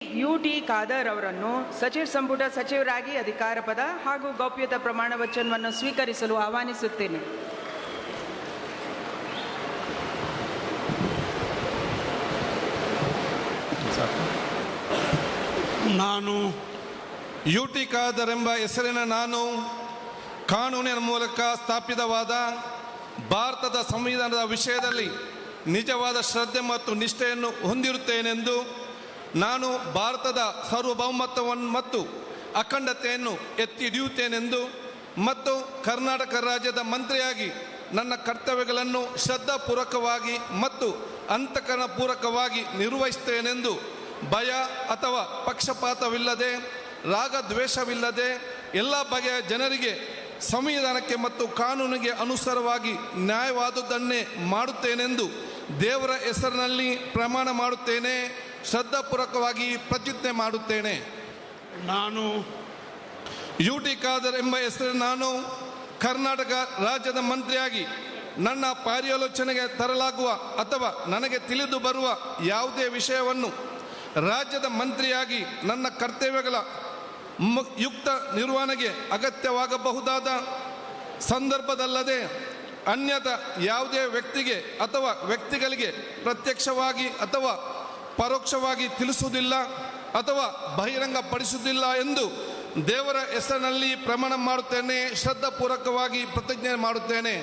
UT Khader ಅವರನ್ನು ಸಚಿವ ಸಂಪುಟ ಸಚಿವರಾಗಿ ಅಧಿಕಾರ ಪದ ಹಾಗೂ ಗೌಪ್ಯತಾ ಪ್ರಮಾಣ ವಚನವನ್ನು ಸ್ವೀಕರಿಸಲು ಆಹ್ವಾನಿಸುತ್ತೇನೆ. ನಾನು ಯುಟಿ ಖಾದರ್ ಎಂಬ ಹೆಸರಿನ ನಾನು ಕಾನೂನಿನ ಮೂಲಕ ಸ್ಥಾಪಿತವಾದ ಭಾರತದ ಸಂವಿಧಾನದ ವಿಷಯದಲ್ಲಿ ನಿಜವಾದ ಶ್ರದ್ಧೆ ಮತ್ತು ನಿಷ್ಠೆಯನ್ನು ಹೊಂದಿರುತ್ತೇನೆಂದು, ನಾನು ಭಾರತದ ಸಾರ್ವಭೌಮತ್ವವನ್ನು ಮತ್ತು ಅಖಂಡತೆಯನ್ನು ಎತ್ತಿ ಹಿಡಿಯುತ್ತೇನೆಂದು ಮತ್ತು ಕರ್ನಾಟಕ ರಾಜ್ಯದ ಮಂತ್ರಿಯಾಗಿ ನನ್ನ ಕರ್ತವ್ಯಗಳನ್ನು ಶ್ರದ್ಧಾಪೂರ್ವಕವಾಗಿ ಮತ್ತು ಅಂತಃಕರಣಪೂರ್ವಕವಾಗಿ ನಿರ್ವಹಿಸುತ್ತೇನೆಂದು ಭಯ ಅಥವಾ ಪಕ್ಷಪಾತವಿಲ್ಲದೆ, ರಾಗದ್ವೇಷವಿಲ್ಲದೆ ಎಲ್ಲ ಬಗೆಯ ಜನರಿಗೆ ಸಂವಿಧಾನಕ್ಕೆ ಮತ್ತು ಕಾನೂನಿಗೆ ಅನುಸಾರವಾಗಿ ನ್ಯಾಯವಾದುದನ್ನೇ ಮಾಡುತ್ತೇನೆಂದು ದೇವರ ಹೆಸರಿನಲ್ಲಿ ಪ್ರಮಾಣ ಮಾಡುತ್ತೇನೆ. ಶ್ರದ್ಧಾಪೂರ್ವಕವಾಗಿ ಪ್ರತಿಜ್ಞೆ ಮಾಡುತ್ತೇನೆ. ನಾನು ಯುಟಿ ಖಾದರ್ ಎಂಬ ಹೆಸರಿನ ನಾನು ಕರ್ನಾಟಕ ರಾಜ್ಯದ ಮಂತ್ರಿಯಾಗಿ ನನ್ನ ಪರ್ಯಾಲೋಚನೆಗೆ ತರಲಾಗುವ ಅಥವಾ ನನಗೆ ತಿಳಿದು ಬರುವ ಯಾವುದೇ ವಿಷಯವನ್ನು ರಾಜ್ಯದ ಮಂತ್ರಿಯಾಗಿ ನನ್ನ ಕರ್ತವ್ಯಗಳ ಯುಕ್ತ ನಿರ್ವಹಣೆಗೆ ಅಗತ್ಯವಾಗಬಹುದಾದ ಸಂದರ್ಭದಲ್ಲದೆ ಅನ್ಯಥ ಯಾವುದೇ ವ್ಯಕ್ತಿಗೆ ಅಥವಾ ವ್ಯಕ್ತಿಗಳಿಗೆ ಪ್ರತ್ಯಕ್ಷವಾಗಿ ಅಥವಾ ಪರೋಕ್ಷವಾಗಿ ತಿಳಿಸುವುದಿಲ್ಲ ಅಥವಾ ಬಹಿರಂಗಪಡಿಸುವುದಿಲ್ಲ ಎಂದು ದೇವರ ಹೆಸರಿನಲ್ಲಿ ಪ್ರಮಾಣ ಮಾಡುತ್ತೇನೆ. ಶ್ರದ್ಧಾಪೂರ್ವಕವಾಗಿ ಪ್ರತಿಜ್ಞೆ ಮಾಡುತ್ತೇನೆ.